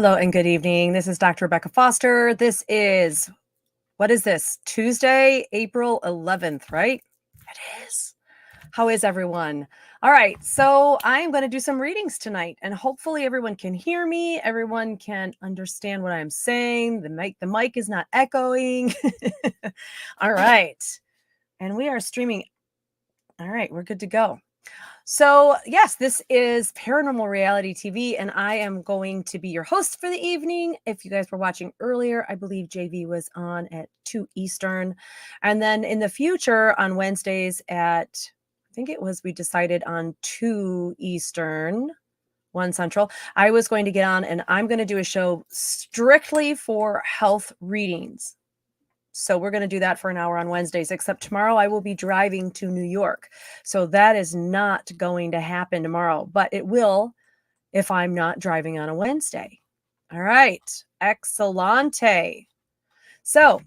Hello and good evening. This is Dr. Rebecca Foster. What is this? Tuesday, April 11th, right? It is. How is everyone? All right, so I am going to do some readings tonight, and hopefully everyone can hear me. Everyone can understand what I'm saying. The mic is not echoing. All right, and we are streaming. All right, we're good to go. So, yes, this is Paranormal Reality TV, and I am going to be your host for the evening. If you guys were watching earlier, I believe JV was on at 2 Eastern. And then in the future on Wednesdays we decided on 2 Eastern, 1 Central, I was going to get on and I'm going to do a show strictly for health readings. So we're going to do that for an hour on Wednesdays, except tomorrow I will be driving to New York. So that is not going to happen tomorrow, but it will if I'm not driving on a Wednesday. All right. Excellente. So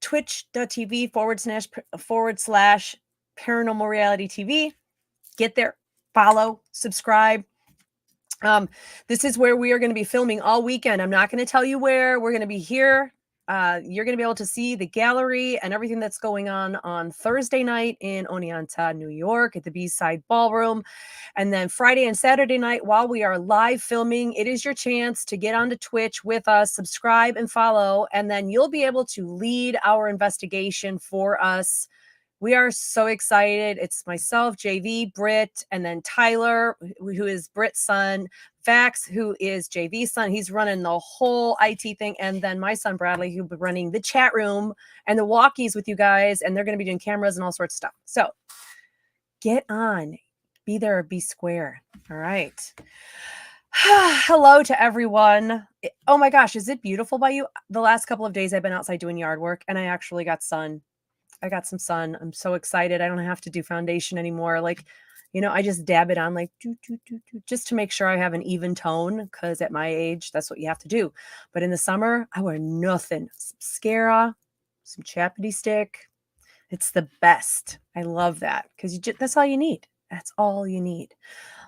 twitch.tv forward slash paranormal reality TV. Get there, follow, subscribe. This is where we are going to be filming all weekend. I'm not going to tell you where. We're going to be here. You're going to be able to see the gallery and everything that's going on Thursday night in Oneonta, New York at the B-Side Ballroom. And then Friday and Saturday night, while we are live filming, it is your chance to get onto Twitch with us, subscribe and follow, and then you'll be able to lead our investigation for us. We are so excited. It's myself, JV, Britt, and then Tyler, who is Britt's son, Vax, who is JV's son. He's running the whole IT thing. And then my son, Bradley, who'll be running the chat room and the walkies with you guys. And they're going to be doing cameras and all sorts of stuff. So get on. Be there, be square. All right. Hello to everyone. Oh my gosh, is it beautiful by you? The last couple of days I've been outside doing yard work and I actually got sun. I got some sun. I'm so excited. I don't have to do foundation anymore. I just dab it on like just to make sure I have an even tone, because at my age, that's what you have to do. But in the summer, I wear nothing. Some mascara, some Chapity stick. It's the best. I love that because that's all you need. That's all you need.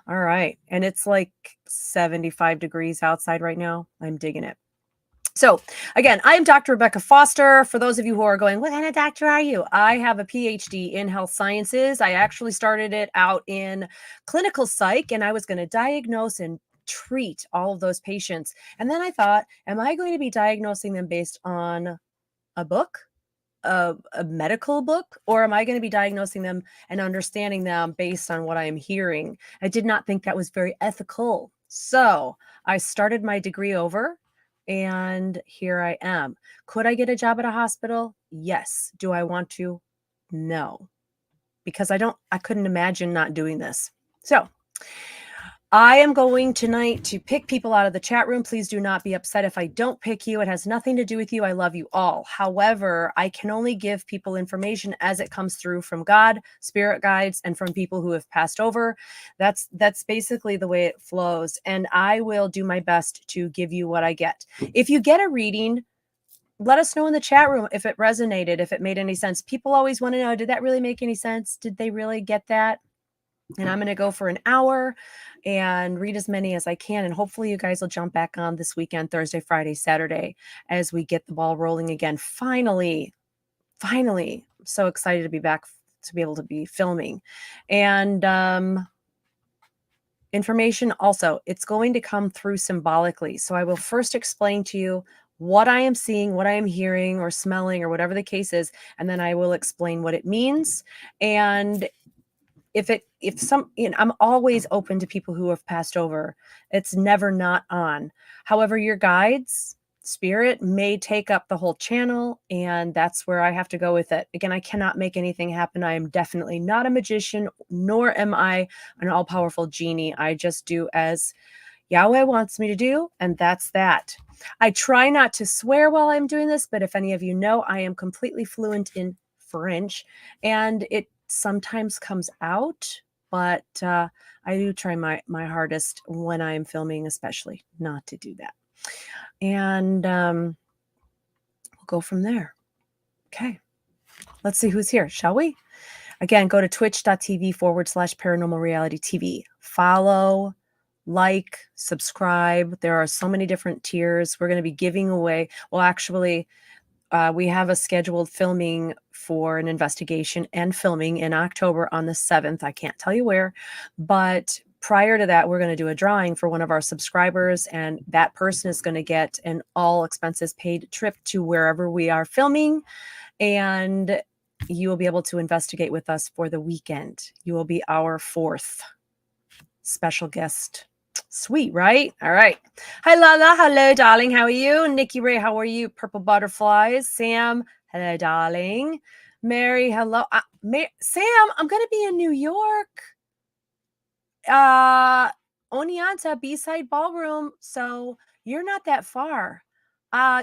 All right. And it's like 75 degrees outside right now. I'm digging it. So again, I am Dr. Rebecca Foster. For those of you who are going, what kind of doctor are you? I have a PhD in health sciences. I actually started it out in clinical psych, and I was going to diagnose and treat all of those patients. And then I thought, am I going to be diagnosing them based on a book, a medical book, or am I going to be diagnosing them and understanding them based on what I am hearing? I did not think that was very ethical. So I started my degree over. And here I am. Could I get a job at a hospital? Yes. Do I want to? No. Because I couldn't imagine not doing this. So I am going tonight to pick people out of the chat room. Please do not be upset if I don't pick you. It has nothing to do with you. I love you all. However, I can only give people information as it comes through from God, spirit guides, and from people who have passed over. That's basically the way it flows. And I will do my best to give you what I get. If you get a reading, let us know in the chat room if it resonated, if it made any sense. People always want to know, did that really make any sense? Did they really get that? And I'm going to go for an hour and read as many as I can. And hopefully you guys will jump back on this weekend, Thursday, Friday, Saturday, as we get the ball rolling again. Finally, I'm so excited to be back, to be able to be filming. And information also, it's going to come through symbolically. So I will first explain to you what I am seeing, what I am hearing or smelling or whatever the case is. And then I will explain what it means. And I'm always open to people who have passed over. It's never not on. However, your guides, spirit may take up the whole channel, and that's where I have to go with it. Again, I cannot make anything happen. I am definitely not a magician, nor am I an all-powerful genie. I just do as Yahweh wants me to do, and that's that. I try not to swear while I'm doing this, but if any of you know, I am completely fluent in French, and it sometimes comes out, but I do try my hardest when I'm filming, especially not to do that. And we'll go from there. Okay, let's see who's here, shall we? Again, go to twitch.tv /paranormal reality TV. Follow, like, subscribe. There are so many different tiers. We're going to be giving away. Well, actually, we have a scheduled filming for an investigation and filming in October on the 7th. I can't tell you where, but prior to that, we're going to do a drawing for one of our subscribers, and that person is going to get an all expenses paid trip to wherever we are filming, and you will be able to investigate with us for the weekend. You will be our 4th special guest. Sweet, right? All right. Hi, Lala. Hello, darling. How are you? Nikki Ray, how are you? Purple butterflies. Sam, hello, darling. Mary, hello. Sam, I'm going to be in New York. Oneonta B-side ballroom. So you're not that far.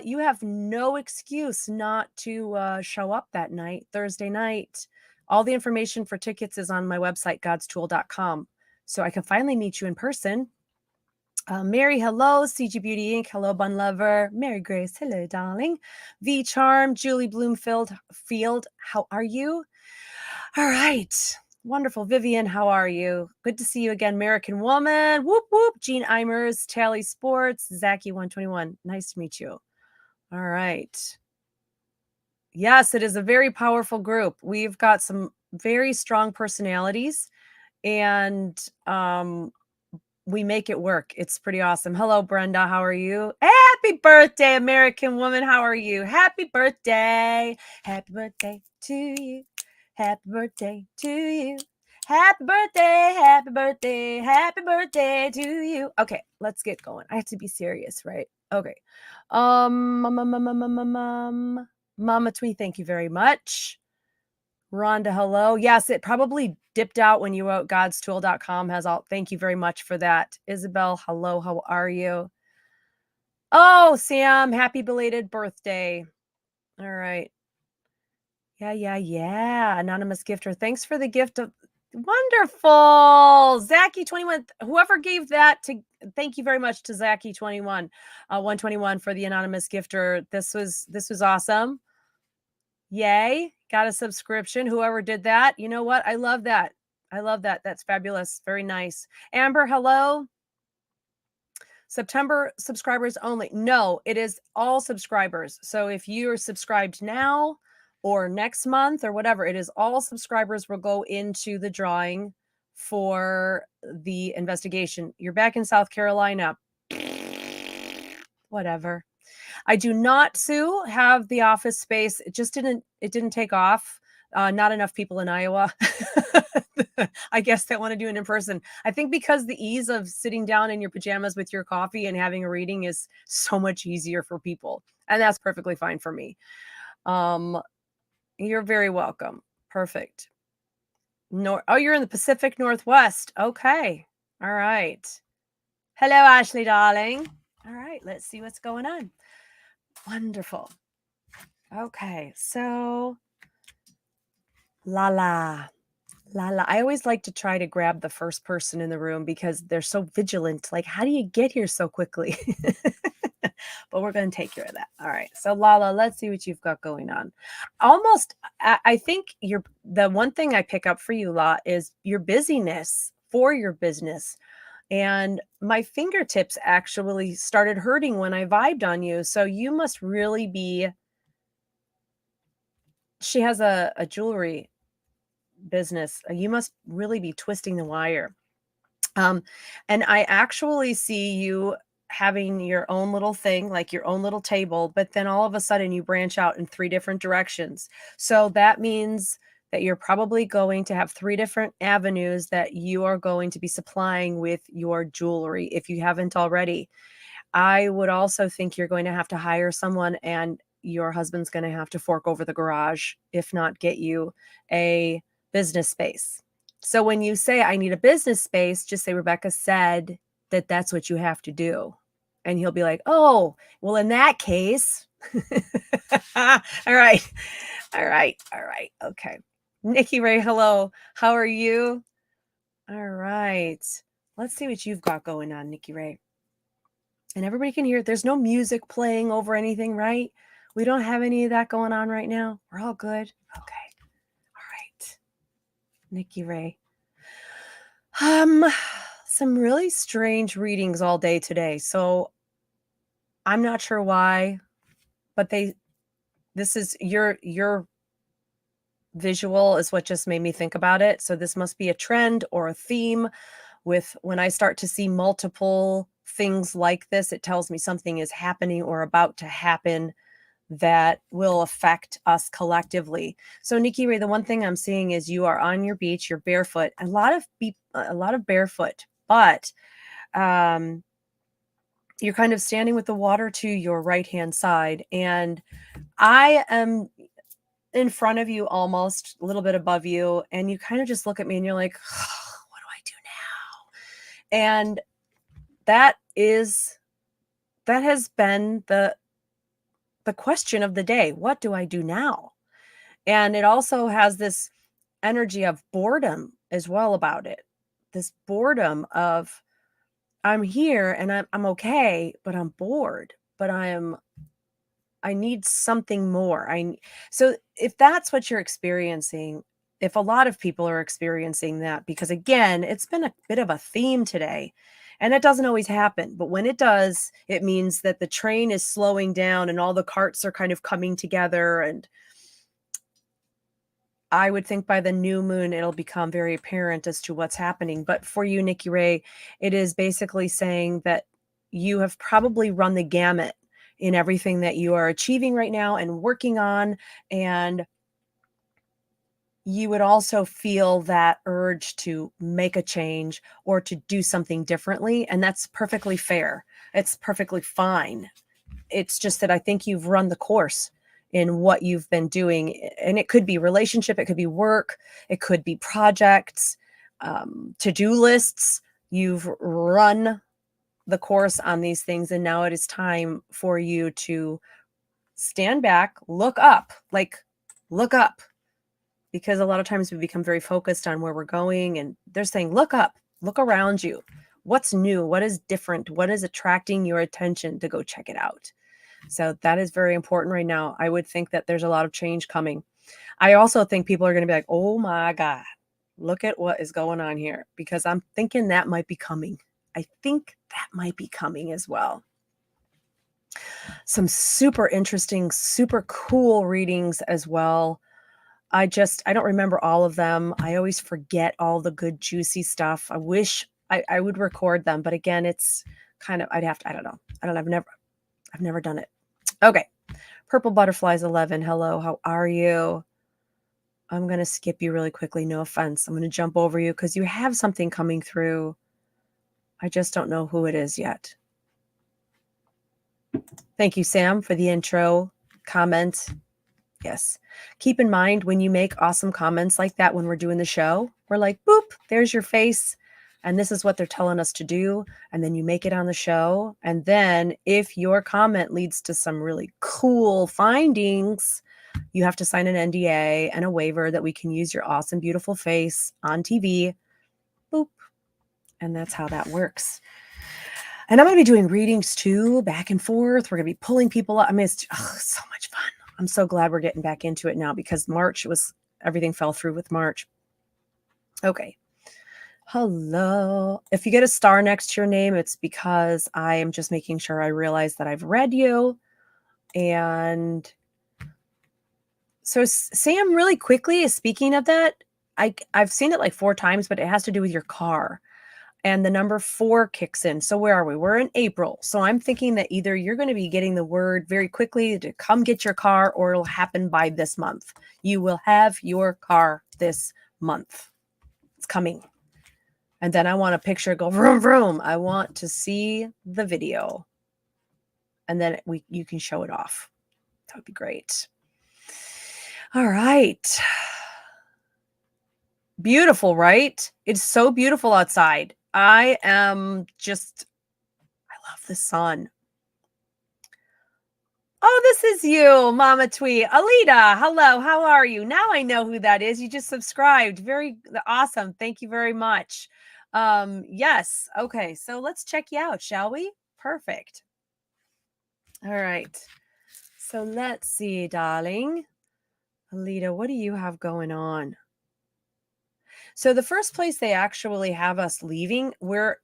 You have no excuse not to show up that night, Thursday night. All the information for tickets is on my website, godstool.com. So I can finally meet you in person. Mary, hello. CG Beauty Inc. Hello, Bun Lover. Mary Grace, hello, darling. V Charm, Julie Bloomfield, how are you? All right. Wonderful. Vivian, how are you? Good to see you again. American Woman. Whoop, whoop. Jean Eimers, Tally Sports, Zachy121. Nice to meet you. All right. Yes, it is a very powerful group. We've got some very strong personalities, and we make it work. It's pretty awesome. Hello, Brenda. How are you? Happy birthday, American Woman. How are you? Happy birthday. Happy birthday to you. Happy birthday to you. Happy birthday. Happy birthday. Happy birthday to you. Okay, let's get going. I have to be serious, right? Okay. Mama Twee, thank you very much. Rhonda, hello. Yes, it probably dipped out when you wrote godstool.com has all. Thank you very much for that. Isabel, hello. How are you? Oh, Sam, happy belated birthday. All right. Yeah. Anonymous gifter. Thanks for the gift of wonderful. Zachy21, whoever gave that to, thank you very much to Zachy21, 121 for the anonymous gifter. This was awesome. Yay. Got a subscription. Whoever did that. You know what? I love that. That's fabulous. Very nice. Amber, hello. September subscribers only. No, it is all subscribers. So if you're subscribed now or next month or whatever, it is all subscribers will go into the drawing for the investigation. You're back in South Carolina. Whatever. I do not, Sue, have the office space. It didn't take off. Not enough people in Iowa, I guess, that want to do it in person. I think because the ease of sitting down in your pajamas with your coffee and having a reading is so much easier for people. And that's perfectly fine for me. You're very welcome. Perfect. Oh, you're in the Pacific Northwest. Okay. All right. Hello, Ashley, darling. All right. Let's see what's going on. Wonderful. Okay. So Lala. I always like to try to grab the first person in the room because they're so vigilant. Like, how do you get here so quickly? But we're going to take care of that. All right. So Lala, let's see what you've got going on. I think the one thing I pick up for you, La, is your busyness for your business. And my fingertips actually started hurting when I vibed on you. So you must really be. She has a jewelry business. You must really be twisting the wire. And I actually see you having your own little thing, like your own little table, but then all of a sudden you branch out in 3 different directions. So that means that you're probably going to have 3 different avenues that you are going to be supplying with your jewelry if you haven't already. I would also think you're going to have to hire someone, and your husband's going to have to fork over the garage, if not get you a business space. So when you say, I need a business space, just say, Rebecca said that that's what you have to do. And he'll be like, oh, well, in that case. All right. Okay. Nikki Ray, hello. How are you? All right. Let's see what you've got going on, Nikki Ray. And everybody can hear it. There's no music playing over anything, right? We don't have any of that going on right now. We're all good. Okay. All right. Nikki Ray. some really strange readings all day today. So I'm not sure why, but this is your visual is what just made me think about it. So this must be a trend or a theme with when I start to see multiple things like this, it tells me something is happening or about to happen that will affect us collectively. So Nikki Ray, the one thing I'm seeing is you are on your beach, you're barefoot, a lot of barefoot, but you're kind of standing with the water to your right hand side, and I am in front of you, almost a little bit above you, and you kind of just look at me and you're like, oh, what do I do now? And that has been the question of the day. What do I do now? And it also has this energy of boredom as well about it. This boredom of I'm here and I'm okay, but I'm bored, but I need something more. So if that's what you're experiencing, if a lot of people are experiencing that, because again, it's been a bit of a theme today, and it doesn't always happen, but when it does, it means that the train is slowing down and all the carts are kind of coming together. And I would think by the new moon, it'll become very apparent as to what's happening. But for you, Nikki Ray, it is basically saying that you have probably run the gamut in everything that you are achieving right now and working on. And you would also feel that urge to make a change or to do something differently. And that's perfectly fair. It's perfectly fine. It's just that I think you've run the course in what you've been doing. And it could be relationship, it could be work, it could be projects, to-do lists. You've run the course on these things. And now it is time for you to stand back, look up, because a lot of times we become very focused on where we're going, and they're saying, look up, look around you. What's new? What is different? What is attracting your attention to go check it out? So that is very important right now. I would think that there's a lot of change coming. I also think people are going to be like, oh my God, look at what is going on here, because I'm thinking that might be coming. I think that might be coming as well. Some super interesting, super cool readings as well. I don't remember all of them. I always forget all the good, juicy stuff. I wish I would record them, but again, it's kind of, I don't know. I've never done it. Okay. Purple Butterflies 11. Hello. How are you? I'm going to skip you really quickly. No offense. I'm going to jump over you because you have something coming through. I just don't know who it is yet. Thank you, Sam, for the intro comment. Yes. Keep in mind when you make awesome comments like that, when we're doing the show, we're like, boop, there's your face. And this is what they're telling us to do. And then you make it on the show. And then if your comment leads to some really cool findings, you have to sign an NDA and a waiver that we can use your awesome, beautiful face on TV. Boop. And that's how that works. And I'm going to be doing readings too, back and forth. We're going to be pulling people up. I mean, it's so much fun. I'm so glad we're getting back into it now, because everything fell through with March. Okay. Hello. If you get a star next to your name, it's because I am just making sure I realize that I've read you. And so Sam, really quickly, speaking of that, I've seen it like 4 times, but it has to do with your car. And the number 4 kicks in. So where are we? We're in April. So I'm thinking that either you're going to be getting the word very quickly to come get your car, or it'll happen by this month. You will have your car this month. It's coming. And then I want a picture go vroom, vroom. I want to see the video. And then you can show it off. That would be great. All right. Beautiful, right? It's so beautiful outside. I love the sun. Oh, this is you, Mama Tweet. Alita, hello, how are you? Now I know who that is. You just subscribed. Very awesome. Thank you very much. Yes. Okay, so let's check you out, shall we? Perfect. All right. So let's see, darling. Alita, what do you have going on? So the first place they actually have us leaving, we're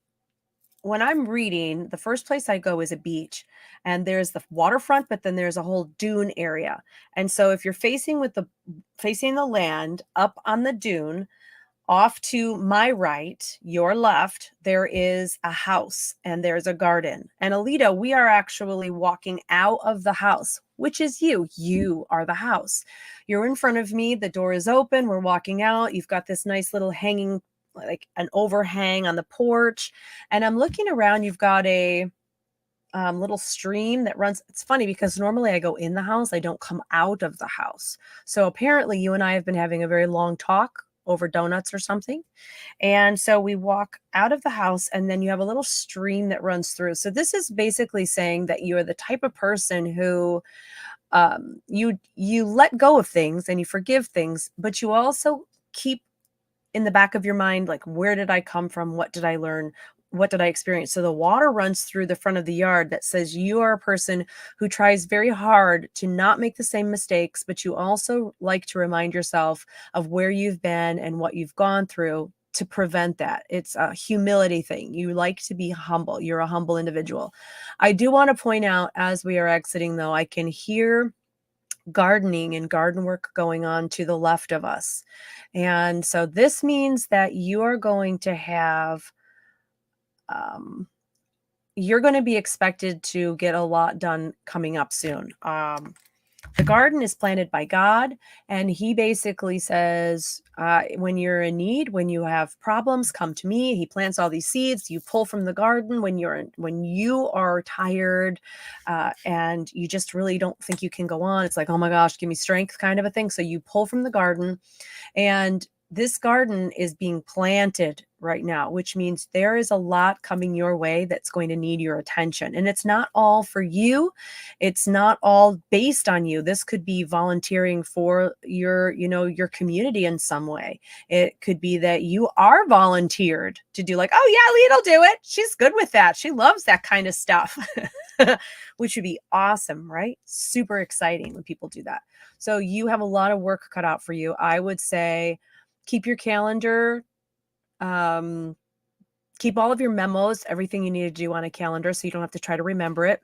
when I'm reading, the first place I go is a beach, and there's the waterfront, but then there's a whole dune area. And so if you're facing the land up on the dune, off to my right, your left, there is a house and there's a garden. And Alita, we are actually walking out of the house, which is you. You are the house. You're in front of me. The door is open. We're walking out. You've got this nice little hanging, like an overhang on the porch. And I'm looking around. You've got a little stream that runs. It's funny because normally I go in the house, I don't come out of the house. So apparently you and I have been having a very long talk over donuts or something. And so we walk out of the house, and then you have a little stream that runs through. So this is basically saying that you are the type of person who you let go of things and you forgive things, but you also keep in the back of your mind, like, where did I come from? What did I learn? What did I experience? So the water runs through the front of the yard that says you are a person who tries very hard to not make the same mistakes, but you also like to remind yourself of where you've been and what you've gone through to prevent that. It's a humility thing. You like to be humble. You're a humble individual. I do want to point out, as we are exiting, though, I can hear gardening and garden work going on to the left of us. And so this means that you are going to have, you're going to be expected to get a lot done coming up soon. The garden is planted by God, and he basically says, when you're in need, when you have problems, come to me. He plants all these seeds. You pull from the garden when you are tired, and you just really don't think you can go on. It's like, oh my gosh, give me strength, kind of a thing. So you pull from the garden, and this garden is being planted right now, which means there is a lot coming your way that's going to need your attention. And it's not all for you. It's not all based on you. This could be volunteering for your community in some way. It could be that you are volunteered to do, like, oh yeah, Leah'll do it. She's good with that. She loves that kind of stuff, which would be awesome, right? Super exciting when people do that. So you have a lot of work cut out for you. I would say keep your calendar, keep all of your memos, everything you need to do on a calendar so you don't have to try to remember it.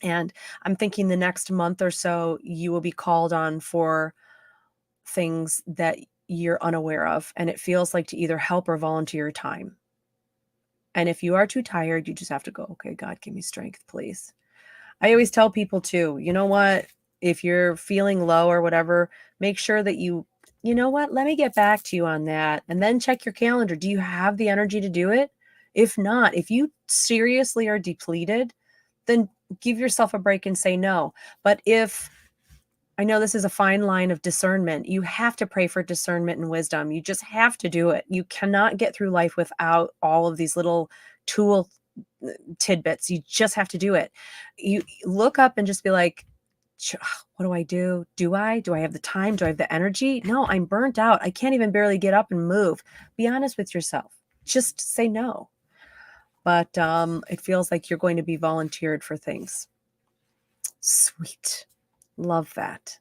And I'm thinking the next month or so, you will be called on for things that you're unaware of. And it feels like to either help or volunteer your time. And if you are too tired, you just have to go, okay, God, give me strength, please. I always tell people too, you know what? If you're feeling low or whatever, make sure that you know what? Let me get back to you on that. And then check your calendar. Do you have the energy to do it? If not, if you seriously are depleted, then give yourself a break and say no. But if, I know this is a fine line of discernment, you have to pray for discernment and wisdom. You just have to do it. You cannot get through life without all of these little tool tidbits. You just have to do it. You look up and just be like, what do I do? Do I have the time? Do I have the energy? No, I'm burnt out. I can't even barely get up and move. Be honest with yourself. Just say no. But it feels like you're going to be volunteered for things. Sweet. Love that.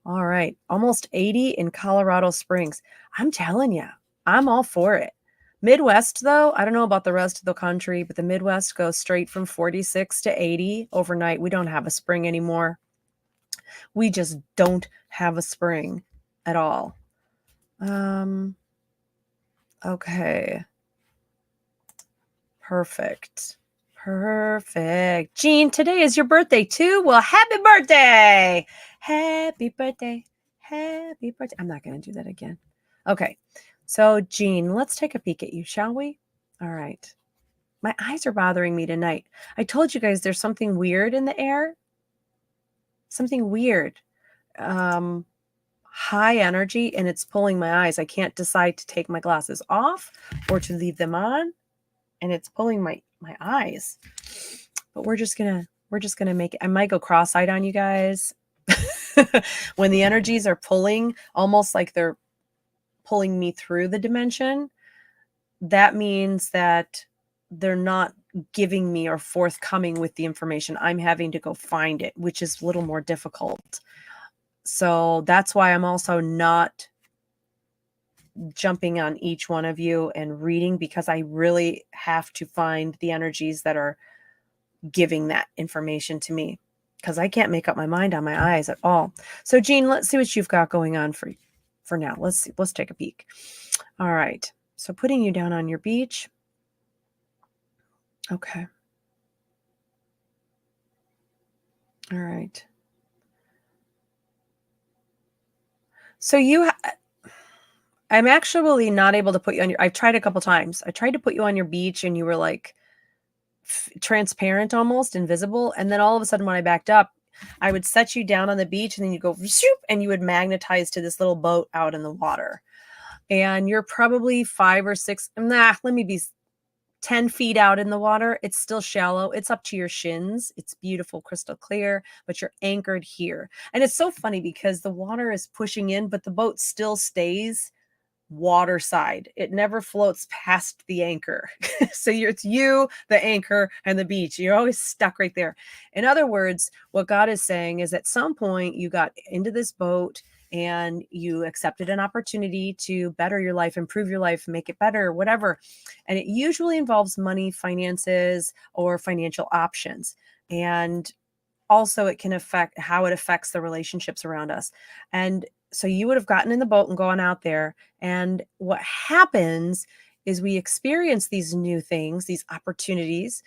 All right. Almost 80 in Colorado Springs. I'm telling you, I'm all for it. Midwest, though, I don't know about the rest of the country, but the Midwest goes straight from 46 to 80 overnight. We don't have a spring anymore. We just don't have a spring at all. Okay. Perfect. Jean, today is your birthday too? Well, happy birthday. Happy birthday. Happy birthday. I'm not going to do that again. Okay. So, Jean, let's take a peek at you, shall we? All right. My eyes are bothering me tonight. I told you guys there's something weird in the air. Something weird. High energy, and it's pulling my eyes. I can't decide to take my glasses off or to leave them on, and it's pulling my eyes. But we're just gonna make it. I might go cross-eyed on you guys. When the energies are pulling, almost like they're pulling me through the dimension, that means that they're not giving me or forthcoming with the information. I'm having to go find it, which is a little more difficult. So that's why I'm also not jumping on each one of you and reading because I really have to find the energies that are giving that information to me because I can't make up my mind on my eyes at all. So Jean, let's see what you've got going on for now. Let's see. Let's take a peek. All right. So putting you down on your beach. Okay. All right. So I'm actually not able to put you on I've tried a couple times. I tried to put you on your beach and you were like transparent, almost invisible. And then all of a sudden when I backed up, I would set you down on the beach and then you go shoop, and you would magnetize to this little boat out in the water. And you're probably 5 or 6, let me be 10 feet out in the water. It's still shallow. It's up to your shins. It's beautiful, crystal clear, but you're anchored here. And it's so funny because the water is pushing in, but the boat still stays water side. It never floats past the anchor. So it's you, the anchor, and the beach. You're always stuck right there. In other words, what God is saying is at some point you got into this boat and you accepted an opportunity to better your life, improve your life, make it better, whatever. And it usually involves money, finances, or financial options. And also it can affect how it affects the relationships around us. And so you would have gotten in the boat and gone out there. And what happens is we experience these new things, these opportunities,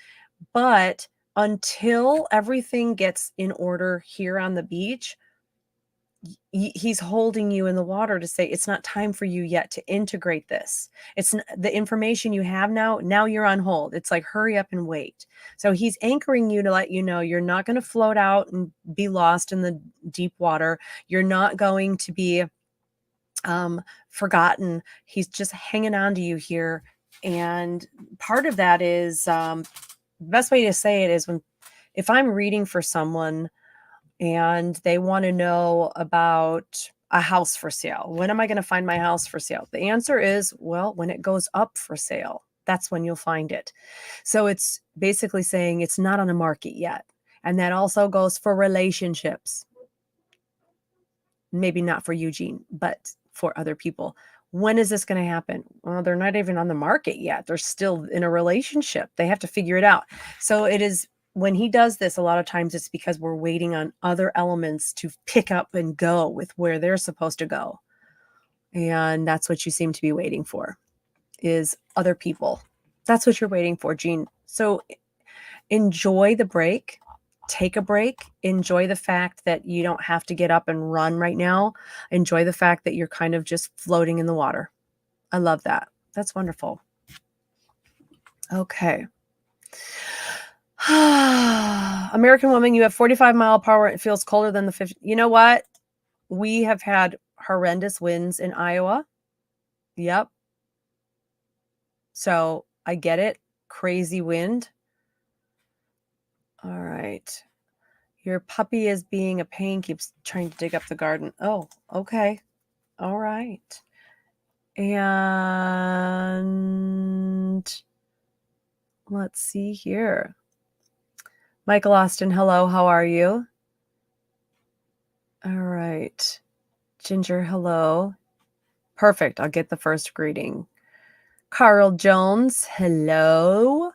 but until everything gets in order here on the beach, he's holding you in the water to say, it's not time for you yet to integrate this. It's the information you have now you're on hold. It's like, hurry up and wait. So he's anchoring you to let you know you're not going to float out and be lost in the deep water. You're not going to be forgotten. He's just hanging on to you here. And part of that is, the best way to say it is if I'm reading for someone and they want to know about a house for sale. When am I going to find my house for sale? The answer is, well, when it goes up for sale, that's when you'll find it. So it's basically saying it's not on the market yet. And that also goes for relationships. Maybe not for Eugene, but for other people. When is this going to happen? Well, they're not even on the market yet. They're still in a relationship. They have to figure it out. So it is, when he does this, a lot of times it's because we're waiting on other elements to pick up and go with where they're supposed to go. And that's what you seem to be waiting for, is other people. That's what you're waiting for, Jean. So enjoy the break. Take a break. Enjoy the fact that you don't have to get up and run right now. Enjoy the fact that you're kind of just floating in the water. I love that. That's wonderful. Okay. American woman, you have 45-mile-per-hour. It feels colder than the 50. You know what? We have had horrendous winds in Iowa. Yep. So I get it. Crazy wind. All right. Your puppy is being a pain, keeps trying to dig up the garden. Oh, okay. All right. And let's see here. Michael Austin, hello. How are you? All right. Ginger, hello. Perfect. I'll get the first greeting. Carl Jones, hello.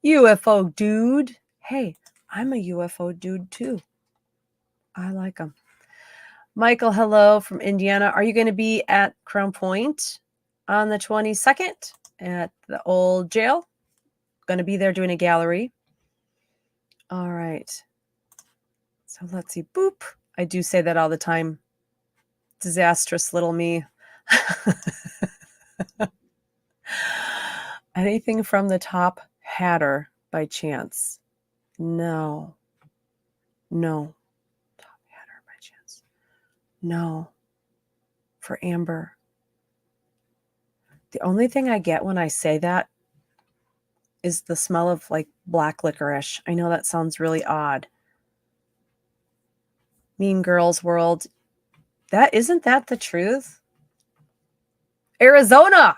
UFO dude. Hey, I'm a UFO dude too. I like them. Michael, hello from Indiana. Are you going to be at Crown Point on the 22nd at the old jail? Going to be there doing a gallery. All right. So let's see. Boop. I do say that all the time. Disastrous little me. Anything from the Top Hatter by chance? No. Top Hatter by chance. No. For Amber. The only thing I get when I say that is the smell of like black licorice. I know that sounds really odd. Mean Girls World. Isn't that the truth? Arizona.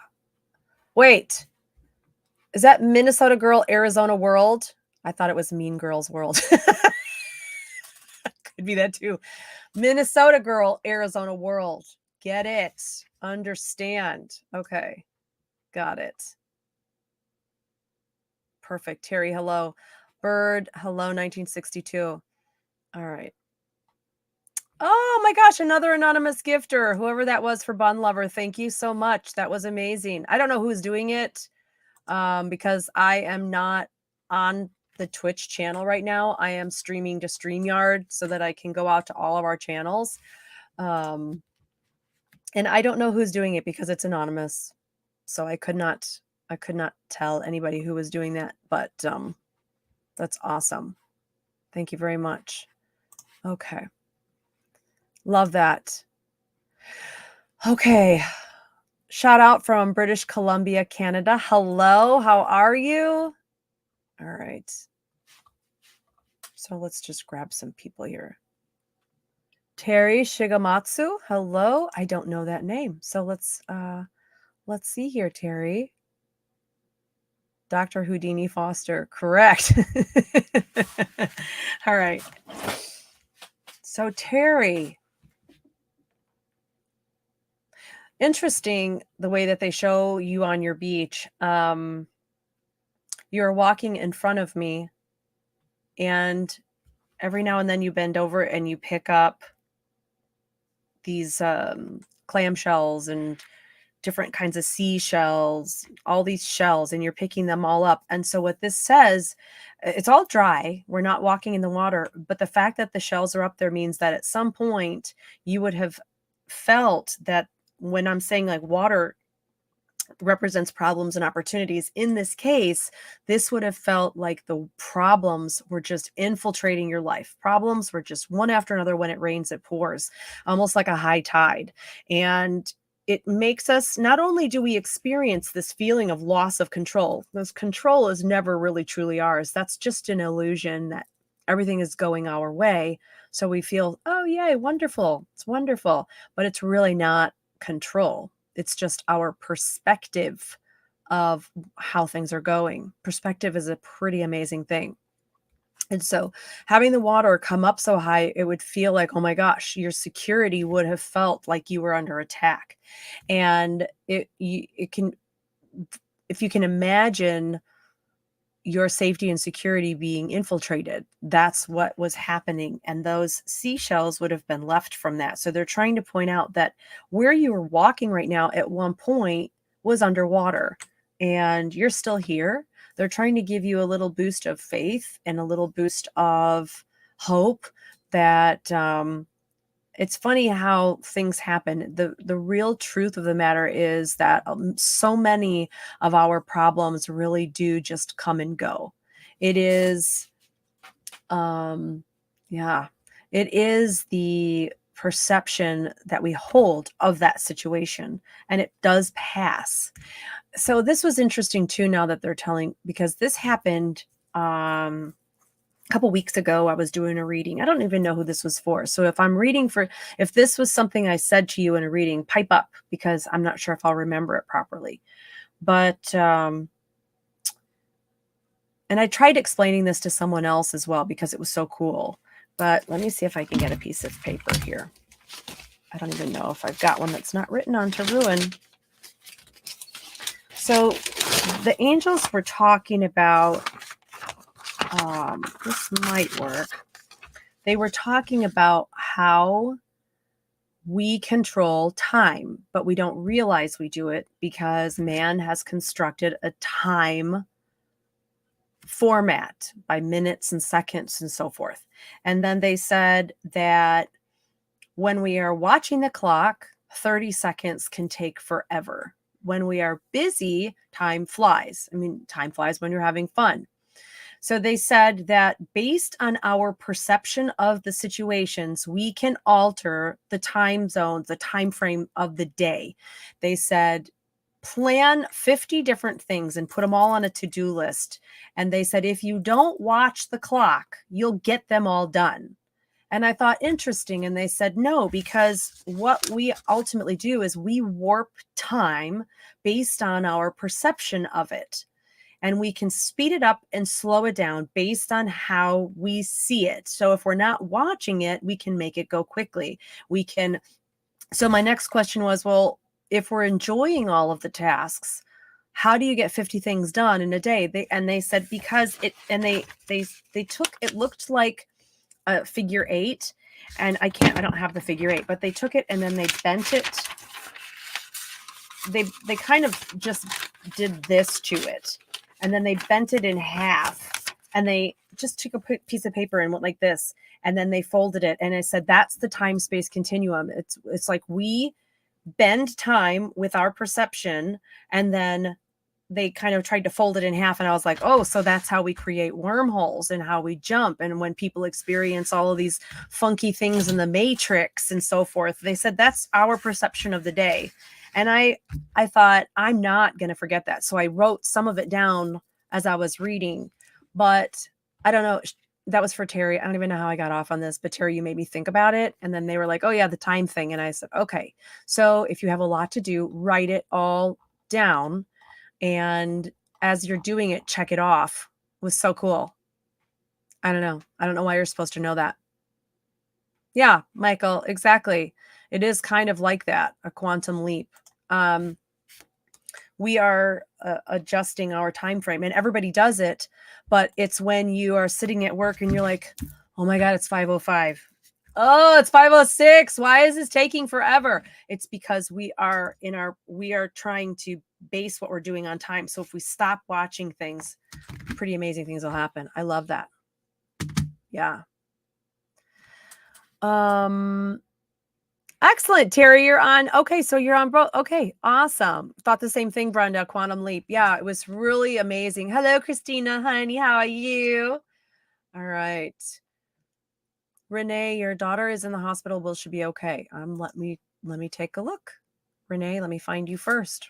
Wait. Is that Minnesota Girl, Arizona World? I thought it was Mean Girls World. Could be that too. Minnesota Girl, Arizona World. Get it. Understand. Okay. Got it. Perfect. Terry, hello. Bird, hello, 1962. All right. Oh my gosh, another anonymous gifter. Whoever that was for Bun Lover, thank you so much. That was amazing. I don't know who's doing it because I am not on the Twitch channel right now. I am streaming to StreamYard so that I can go out to all of our channels. And I don't know who's doing it because it's anonymous. So I could not tell anybody who was doing that, but that's awesome. Thank you very much. Okay. Love that. Okay. Shout out from British Columbia, Canada. Hello, how are you? All right. So let's just grab some people here. Terry Shigematsu. Hello. I don't know that name. So let's see here, Terry. Dr. Houdini Foster. Correct. All right. So Terry, interesting the way that they show you on your beach. You're walking in front of me, and every now and then you bend over and you pick up these clamshells and different kinds of seashells, all these shells, and you're picking them all up. And so what this says, it's all dry. We're not walking in the water, but the fact that the shells are up there means that at some point you would have felt that when I'm saying like water represents problems and opportunities. In this case, this would have felt like the problems were just infiltrating your life. Problems were just one after another. When it rains, it pours, almost like a high tide. And it makes us, not only do we experience this feeling of loss of control, because control is never really truly ours. That's just an illusion that everything is going our way. So we feel, oh, yay, wonderful. It's wonderful. But it's really not control. It's just our perspective of how things are going. Perspective is a pretty amazing thing. And so having the water come up so high, it would feel like, oh my gosh, your security would have felt like you were under attack. And it can, if you can imagine your safety and security being infiltrated, that's what was happening. And those seashells would have been left from that. So they're trying to point out that where you are walking right now at one point was underwater and you're still here. They're trying to give you a little boost of faith and a little boost of hope that it's funny how things happen. The real truth of the matter is that so many of our problems really do just come and go. It is, it is the perception that we hold of that situation, and it does pass. So this was interesting too, now that they're telling, because this happened, couple weeks ago. I was doing a reading. I don't even know who this was for. So if this was something I said to you in a reading, pipe up, because I'm not sure if I'll remember it properly. But, and I tried explaining this to someone else as well, because it was so cool. But let me see if I can get a piece of paper here. I don't even know if I've got one that's not written on to ruin. So the angels were talking about, this might work. They were talking about how we control time, but we don't realize we do it because man has constructed a time format by minutes and seconds and so forth. And then they said that when we are watching the clock, 30 seconds can take forever. When we are busy, time flies. I mean, time flies when you're having fun. So they said that based on our perception of the situations, we can alter the time zones, the time frame of the day. They said, plan 50 different things and put them all on a to-do list. And they said, if you don't watch the clock, you'll get them all done. And I thought, interesting. And they said, no, because what we ultimately do is we warp time based on our perception of it. And we can speed it up and slow it down based on how we see it. So if we're not watching it, we can make it go quickly. We can So my next question was, well, if we're enjoying all of the tasks, how do you get 50 things done in a day? They said because they took, it looked like a figure 8, and I don't have the figure 8, but they took it and then they bent it. They kind of just did this to it, and then they bent it in half, and they just took a piece of paper and went like this, and then they folded it. And I said, that's the time space continuum. It's like we bend time with our perception, and then they kind of tried to fold it in half. And I was like, oh, so that's how we create wormholes and how we jump. And when people experience all of these funky things in the matrix and so forth, they said that's our perception of the day. And I thought, I'm not going to forget that. So I wrote some of it down as I was reading, but I don't know. That was for Terry. I don't even know how I got off on this, but Terry, you made me think about it. And then they were like, oh yeah, the time thing. And I said, okay, so if you have a lot to do, write it all down. And as you're doing it, check it off. It was so cool. I don't know. I don't know why you're supposed to know that. Yeah, Michael, exactly. It is kind of like that, a quantum leap. We are adjusting our time frame, and everybody does it, but it's when you are sitting at work and you're like, oh my God, it's 5:05. Oh, it's 5:06. Why is this taking forever? It's because we are trying to base what we're doing on time. So if we stop watching things, pretty amazing things will happen. I love that. Yeah. Excellent, Terry. You're on. Okay, so you're on, bro. Okay, awesome. Thought the same thing, Brenda. Quantum leap. Yeah, it was really amazing. Hello, Christina, honey. How are you? All right. Renee, your daughter is in the hospital. Will she be okay? Let me take a look. Renee, let me find you first.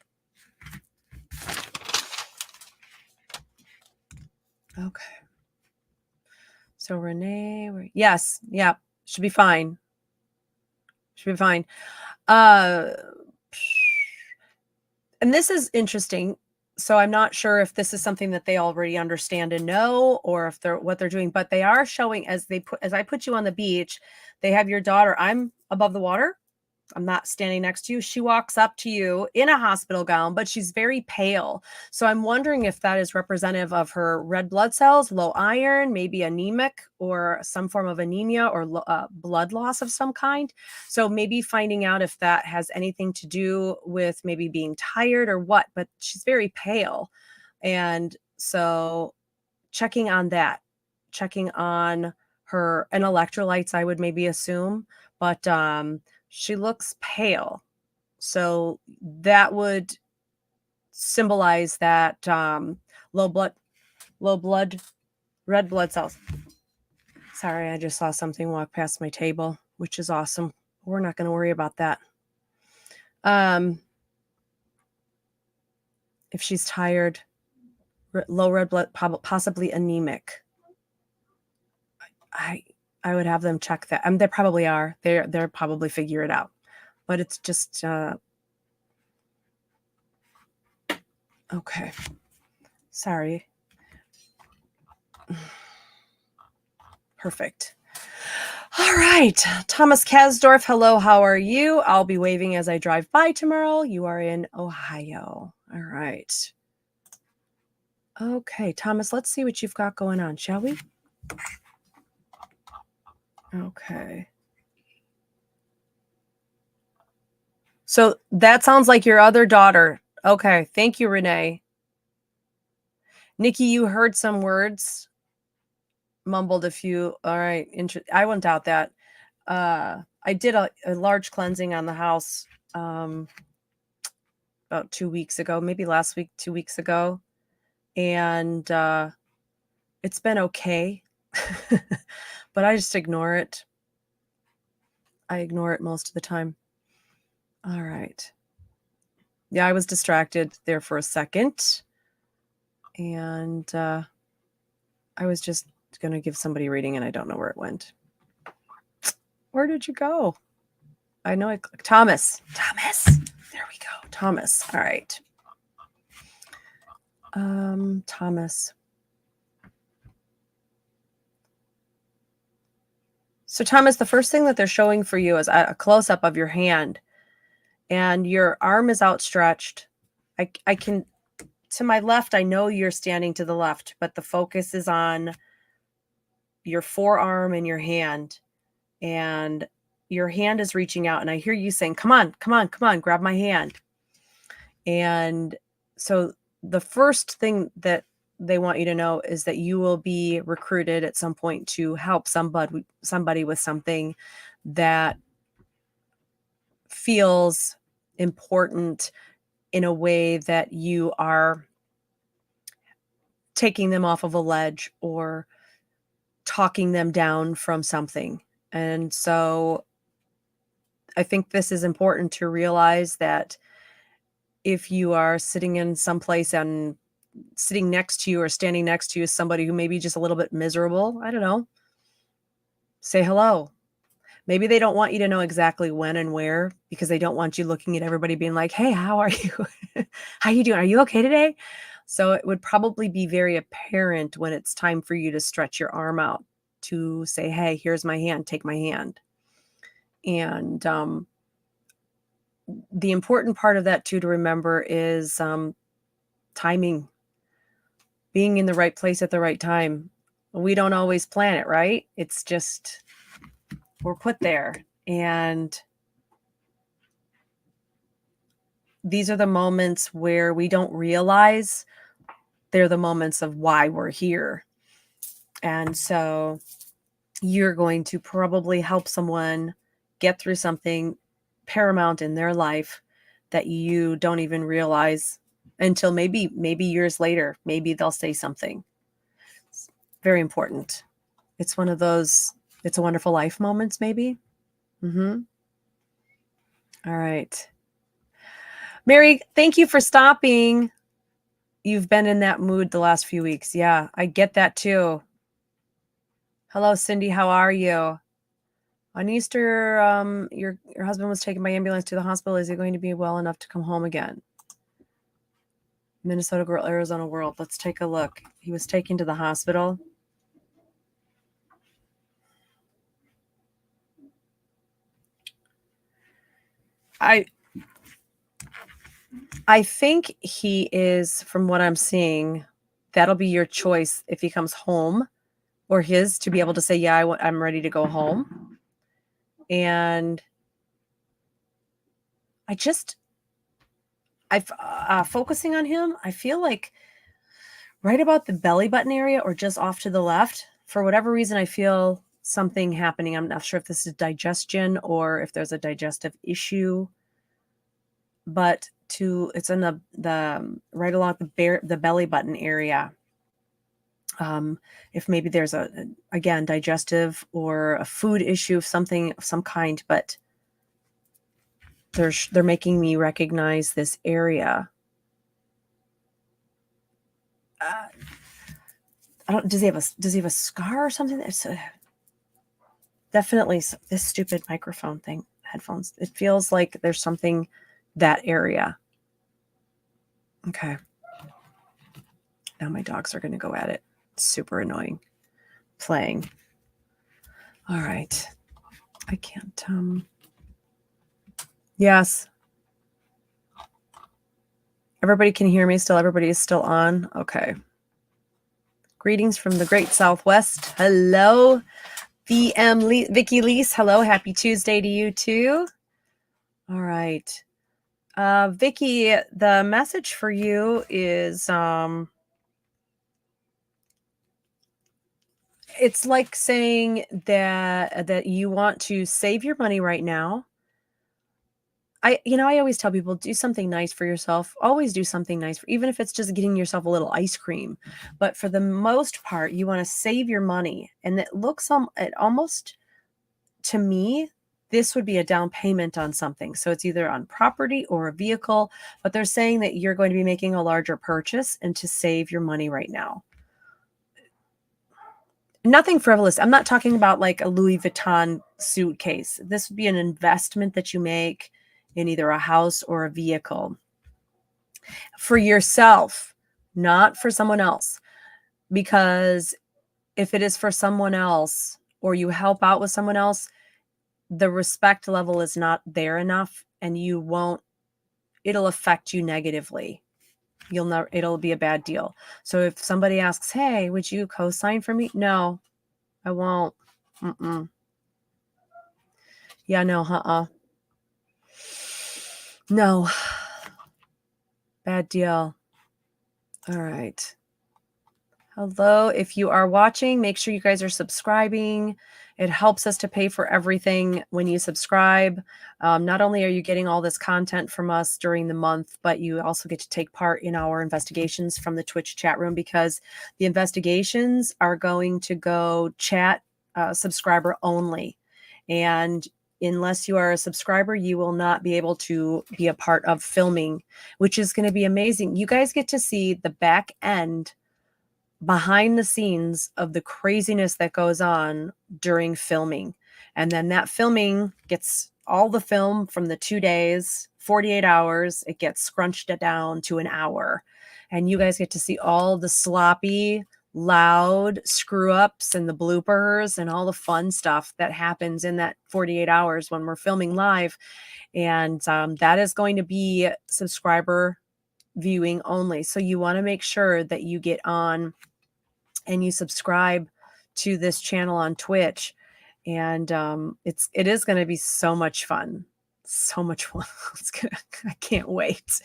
Okay. So Renee, yes, yeah, should be fine. Should be fine. And this is interesting. So I'm not sure if this is something that they already understand and know, or if they're what they're doing, but they are showing as I put you on the beach, they have your daughter. I'm above the water. I'm not standing next to you. She walks up to you in a hospital gown, but she's very pale. So I'm wondering if that is representative of her red blood cells, low iron, maybe anemic, or some form of anemia, or blood loss of some kind. So maybe finding out if that has anything to do with maybe being tired or what, but she's very pale. And so checking on that, checking on her and electrolytes, I would maybe assume, but she looks pale. So that would symbolize that red blood cells. Sorry, I just saw something walk past my table, which is awesome. We're not going to worry about that. If she's tired, low red blood, possibly anemic. I would have them check that. They probably are. They're probably figure it out. But it's just okay. Sorry. Perfect. All right. Thomas Kasdorf, hello, how are you? I'll be waving as I drive by tomorrow. You are in Ohio. All right. Okay, Thomas, let's see what you've got going on, shall we? Okay. So that sounds like your other daughter. Okay. Thank you, Renee. Nikki, you heard some words, mumbled a few. All right. I wouldn't doubt that. I did a large cleansing on the house about 2 weeks ago, maybe last week, 2 weeks ago. And it's been okay. But I just ignore it. I ignore it most of the time. All right. Yeah, I was distracted there for a second. And I was just going to give somebody a reading and I don't know where it went. Where did you go? I know Thomas. Thomas. There we go. Thomas. All right. Thomas. So Thomas, the first thing that they're showing for you is a close-up of your hand. and your arm is outstretched. I can, to my left, I know you're standing to the left, but the focus is on your forearm and your hand. And your hand is reaching out, and I hear you saying, come on, come on, come on, grab my hand. And so the first thing that they want you to know is that you will be recruited at some point to help somebody with something that feels important in a way that you are taking them off of a ledge or talking them down from something. And so I think this is important to realize that if you are sitting in some place and sitting next to you or standing next to you is somebody who may be just a little bit miserable, I don't know, say hello. Maybe they don't want you to know exactly when and where because they don't want you looking at everybody being like, hey, how are you? How you doing? Are you okay today? So it would probably be very apparent when it's time for you to stretch your arm out to say, hey, here's my hand, take my hand. And the important part of that too to remember is timing, being in the right place at the right time. We don't always plan it, right? It's just we're put there. And these are the moments where we don't realize they're the moments of why we're here. And so you're going to probably help someone get through something paramount in their life that you don't even realize until maybe years later. Maybe they'll say something. It's very important. It's one of those, it's a wonderful life moments, maybe. All right. Mary, thank you for stopping. You've been in that mood the last few weeks. Yeah, I get that too. Hello, Cindy. How are you? On Easter, your husband was taken by ambulance to the hospital. Is he going to be well enough to come home again? Minnesota girl, Arizona world. Let's take a look. He was taken to the hospital. I think he is, from what I'm seeing, that'll be your choice if he comes home, or his, to be able to say, yeah, I'm ready to go home. And focusing on him, I feel like right about the belly button area or just off to the left, for whatever reason, I feel something happening. I'm not sure if this is digestion or if there's a digestive issue, but it's in the right along the belly button area. If maybe there's again, digestive or a food issue of some kind, but they're making me recognize this area. Does he have a scar or something? It's definitely this stupid microphone thing, headphones. It feels like there's something that area. Okay. Now my dogs are going to go at it. It's super annoying. Playing. All right. I can't. Yes. Everybody can hear me still. Everybody is still on. Okay. Greetings from the great Southwest. Hello, Vicky Lease. Hello. Happy Tuesday to you too. All right. Vicky, the message for you is it's like saying that you want to save your money right now. I always tell people, do something nice for yourself. Always do something nice, even if it's just getting yourself a little ice cream. But for the most part, you want to save your money. And it looks almost, to me, this would be a down payment on something. So it's either on property or a vehicle, but they're saying that you're going to be making a larger purchase and to save your money right now. Nothing frivolous. I'm not talking about like a Louis Vuitton suitcase. This would be an investment that you make in either a house or a vehicle for yourself, not for someone else. Because if it is for someone else or you help out with someone else, the respect level is not there enough, and it'll affect you negatively. It'll be a bad deal. So if somebody asks, hey, would you co-sign for me? No, I won't. Yeah, no, no. Bad deal. All right. Hello. If you are watching, make sure you guys are subscribing. It helps us to pay for everything when you subscribe. Not only are you getting all this content from us during the month, but you also get to take part in our investigations from the Twitch chat room, because the investigations are going to go chat subscriber only. And unless you are a subscriber, you will not be able to be a part of filming, which is going to be amazing. You guys get to see the back end, behind the scenes of the craziness that goes on during filming. And then that filming gets all the film from the 2 days, 48 hours, it gets scrunched down to an hour. And you guys get to see all the sloppy, loud screw ups and the bloopers and all the fun stuff that happens in that 48 hours when we're filming live. And that is going to be subscriber viewing only. So you want to make sure that you get on and you subscribe to this channel on Twitch. And it is going to be so much fun. So much fun. I can't wait.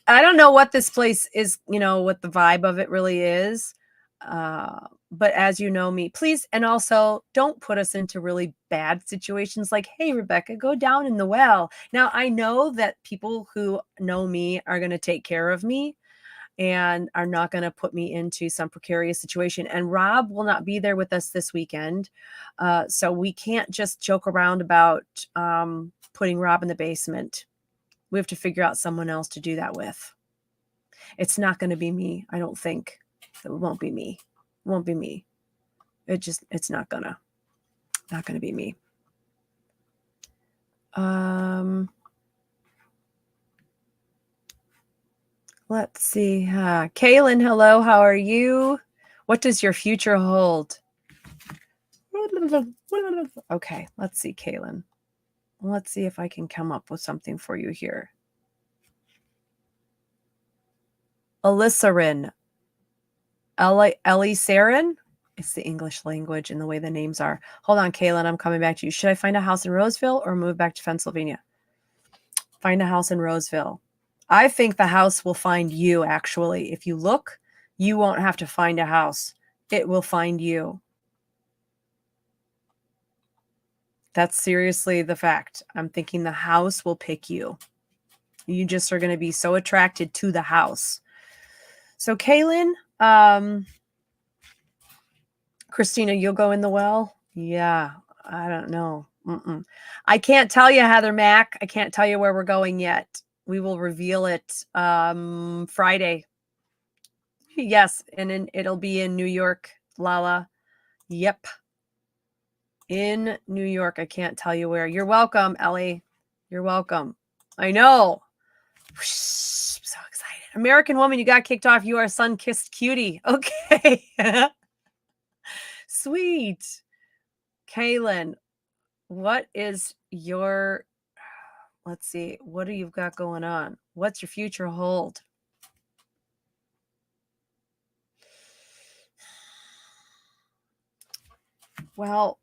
I don't know what this place is, what the vibe of it really is. But as you know me, please, and also don't put us into really bad situations like, hey, Rebecca, go down in the well. Now, I know that people who know me are going to take care of me and are not going to put me into some precarious situation. And Rob will not be there with us this weekend. So we can't just joke around about putting Rob in the basement. We have to figure out someone else to do that with. It's not going to be me. I don't think. It won't be me. It won't be me. It's not going to be me. Let's see. Kaylin, hello. How are you? What does your future hold? Okay, let's see, Kaylin. Let's see if I can come up with something for you here. Elissarin. Elisarin? It's the English language and the way the names are. Hold on, Kaylin. I'm coming back to you. Should I find a house in Roseville or move back to Pennsylvania? Find a house in Roseville. I think the house will find you, actually. If you look, you won't have to find a house. It will find you. That's seriously the fact. I'm thinking the house will pick you. You just are going to be so attracted to the house. So, Kaylin, Christina, you'll go in the well? Yeah, I don't know. I can't tell you, Heather Mack. I can't tell you where we're going yet. We will reveal it Friday. Yes, and it'll be in New York, Lala. Yep. In New York. I can't tell you where. You're welcome, Ellie. You're welcome. I know. I'm so excited. American Woman, you got kicked off. You are sun-kissed cutie. Okay. Sweet. Kaylin, what is your... Let's see. What do you got going on? What's your future hold? Well,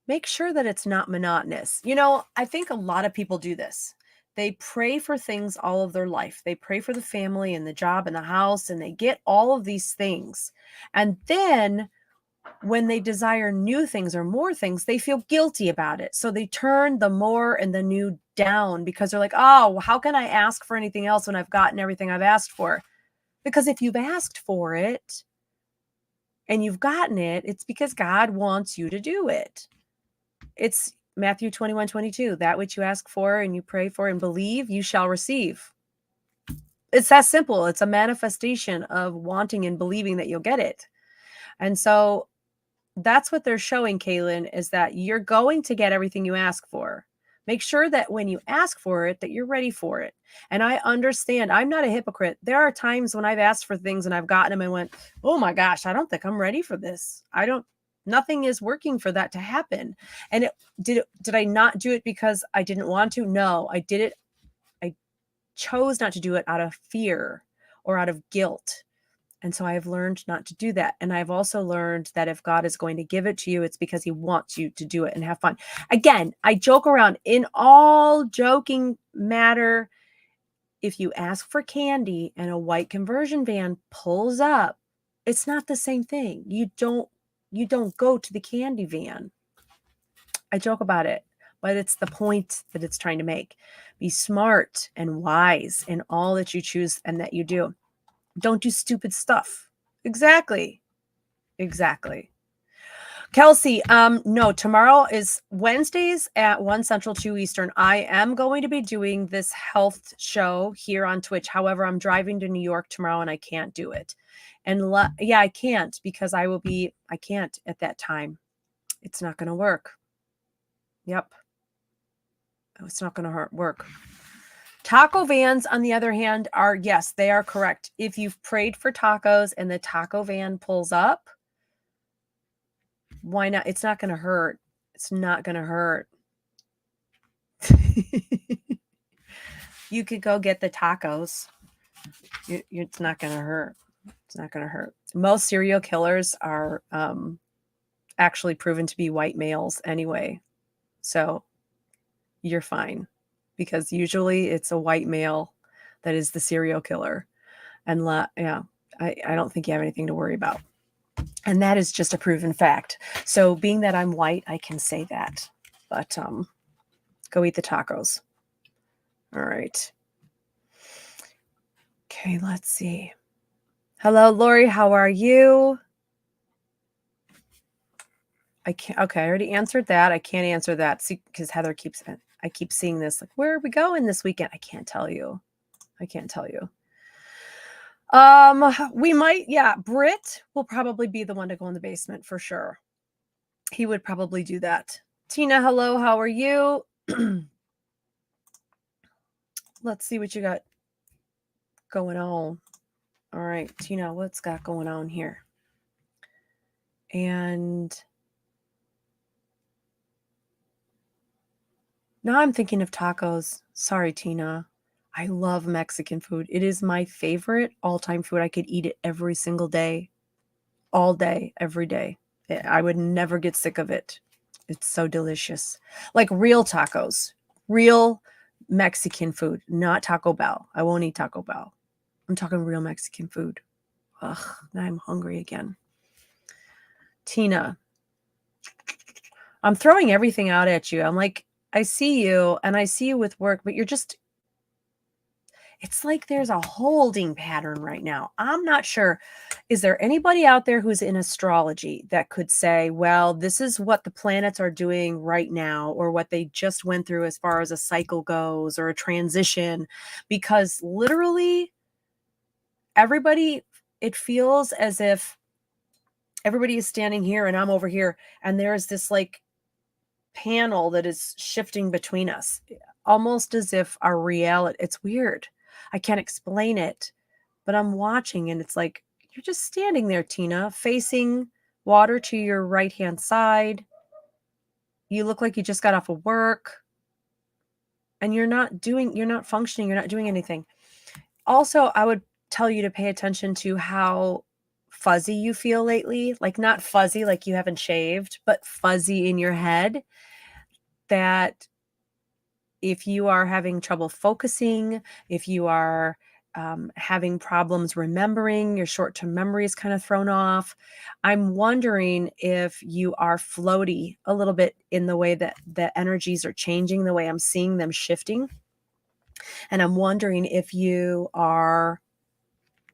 make sure that it's not monotonous. I think a lot of people do this. They pray for things all of their life. They pray for the family and the job and the house, and they get all of these things. And then when they desire new things or more things, they feel guilty about it. So they turn the more and the new down because they're like, oh, how can I ask for anything else when I've gotten everything I've asked for? Because if you've asked for it and you've gotten it, it's because God wants you to do it. It's Matthew 21:22. That which you ask for and you pray for and believe, you shall receive. It's that simple. It's a manifestation of wanting and believing that you'll get it. And so that's what they're showing, Kaylin, is that you're going to get everything you ask for. Make sure that when you ask for it, that you're ready for it. And I understand. I'm not a hypocrite. There are times when I've asked for things and I've gotten them and went, oh my gosh, I don't think I'm ready for this. Nothing is working for that to happen. And did I not do it because I didn't want to? No, I did it. I chose not to do it out of fear or out of guilt. And so I have learned not to do that. And I've also learned that if God is going to give it to you, it's because he wants you to do it and have fun. Again, I joke around. In all joking matter, if you ask for candy and a white conversion van pulls up, it's not the same thing. You don't go to the candy van. I joke about it, but it's the point that it's trying to make. Be smart and wise in all that you choose and that you do. Don't do stupid stuff. Exactly. Kelsey, no, tomorrow is Wednesdays at 1 Central, 2 Eastern. I am going to be doing this health show here on Twitch. However, I'm driving to New York tomorrow and I can't do it. And yeah, I can't because I can't at that time. It's not going to work. Yep. It's not going to work. Taco vans, on the other hand, yes, they are correct. If you've prayed for tacos and the taco van pulls up, why not? It's not going to hurt. It's not going to hurt. You could go get the tacos. It's not going to hurt. It's not going to hurt. Most serial killers are actually proven to be white males anyway. So you're fine. Because usually it's a white male that is the serial killer. And yeah, I don't think you have anything to worry about. And that is just a proven fact. So being that I'm white, I can say that. But go eat the tacos. All right. Okay, let's see. Hello, Lori. How are you? I can't. Okay, I already answered that. I can't answer that because Heather I keep seeing this. Like, where are we going this weekend? I can't tell you. We might, yeah, Britt will probably be the one to go in the basement for sure. He would probably do that. Tina, hello, how are you? Let's see what you got going on. All right, Tina, what's got going on here? And now I'm thinking of tacos. Sorry, Tina. I love Mexican food. It is my favorite all-time food. I could eat it every single day, all day, every day. I would never get sick of it. It's so delicious. Like real tacos, real Mexican food, not Taco Bell. I won't eat Taco Bell. I'm talking real Mexican food. Ugh, now I'm hungry again. Tina, I'm throwing everything out at you. I'm like, I see you and I see you with work, but it's like there's a holding pattern right now. I'm not sure. Is there anybody out there who's in astrology that could say, well, this is what the planets are doing right now, or what they just went through as far as a cycle goes or a transition? Because literally everybody, it feels as if everybody is standing here and I'm over here, and there's this like panel that is shifting between us, almost as if our reality, it's weird. I can't explain it, but I'm watching and it's like, you're just standing there, Tina, facing water to your right-hand side. You look like you just got off of work and you're not functioning. You're not doing anything. Also, I would tell you to pay attention to how fuzzy you feel lately, like not fuzzy, like you haven't shaved, but fuzzy in your head. That if you are having trouble focusing, if you are having problems remembering, your short-term memory is kind of thrown off. I'm wondering if you are floaty a little bit in the way that the energies are changing, the way I'm seeing them shifting. And I'm wondering if you are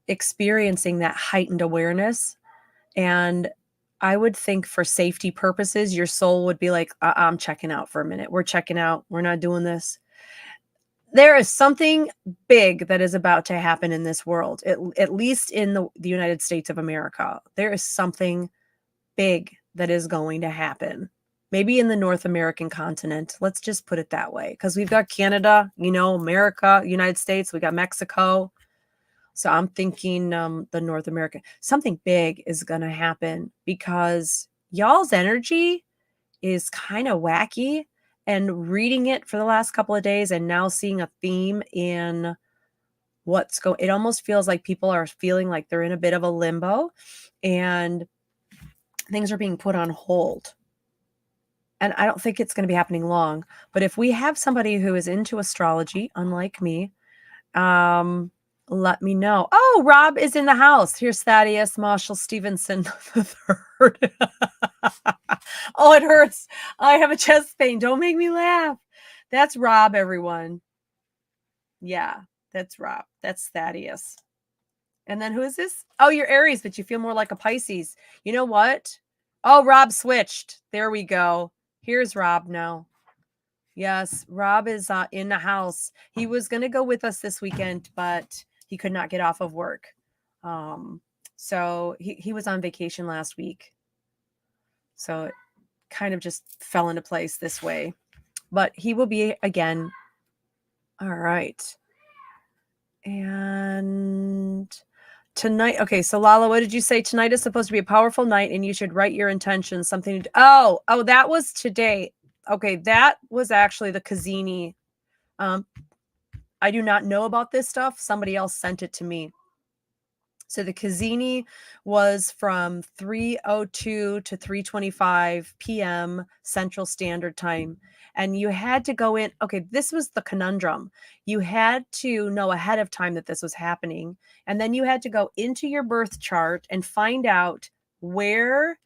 experiencing that heightened awareness. And I would think for safety purposes, your soul would be like, I'm checking out for a minute. We're checking out. We're not doing this. There is something big that is about to happen in this world, at least in the United States of America. There is something big that is going to happen. Maybe in the North American continent. Let's just put it that way. Because we've got Canada, America, United States. We got Mexico. So I'm thinking the North American, something big is going to happen because y'all's energy is kind of wacky, and reading it for the last couple of days and now seeing a theme in it almost feels like people are feeling like they're in a bit of a limbo and things are being put on hold. And I don't think it's going to be happening long, but if we have somebody who is into astrology, unlike me, let me know. Oh, Rob is in the house. Here's Thaddeus Marshall Stevenson the third. Oh, it hurts. I have a chest pain. Don't make me laugh. That's Rob, everyone. Yeah, that's Rob. That's Thaddeus. And then who is this? Oh, you're Aries, but you feel more like a Pisces. You know what? Oh, Rob switched. There we go. Here's Rob now. Yes, Rob is in the house. He was going to go with us this weekend, but he could not get off of work. So he was on vacation last week. So it kind of just fell into place this way. But he will be again. All right. And tonight, okay, so Lala, what did you say? Tonight is supposed to be a powerful night and you should write your intentions, something to oh, that was today. Okay, that was actually the Kazini. I do not know about this stuff. Somebody else sent it to me. So the Kazini was from 3:02 to 3:25 p.m. Central Standard Time. And you had to go in. Okay, this was the conundrum. You had to know ahead of time that this was happening. And then you had to go into your birth chart and find out where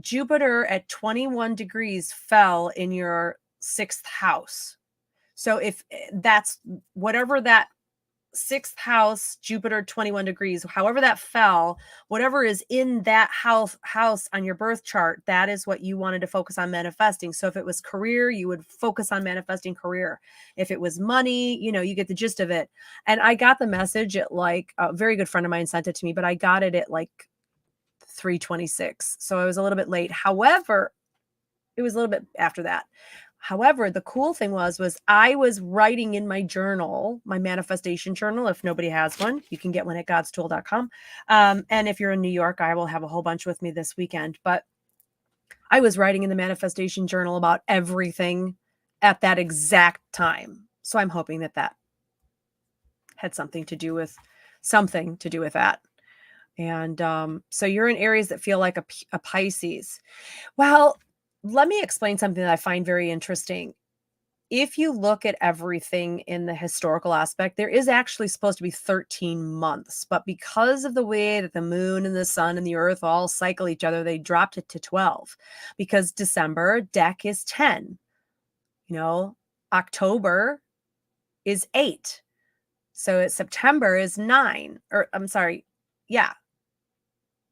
Jupiter at 21 degrees fell in your 6th house. So if that's whatever that 6th house, Jupiter 21 degrees, however that fell, whatever is in that house on your birth chart, that is what you wanted to focus on manifesting. So if it was career, you would focus on manifesting career. If it was money, you get the gist of it. And I got the message at like a very good friend of mine sent it to me, but I got it at like 3:26. So I was a little bit late. However, it was a little bit after that. However, the cool thing was I was writing in my journal, my manifestation journal. If nobody has one, you can get one at godstool.com. And if you're in New York, I will have a whole bunch with me this weekend. But I was writing in the manifestation journal about everything at that exact time. So I'm hoping that had something to do with that. And so you're in areas that feel like a Pisces. Well, let me explain something that I find very interesting. If you look at everything in the historical aspect, there is actually supposed to be 13 months, but because of the way that the moon and the sun and the earth all cycle each other, they dropped it to 12 because December deck is 10. October is 8. So September is 9, or I'm sorry. Yeah.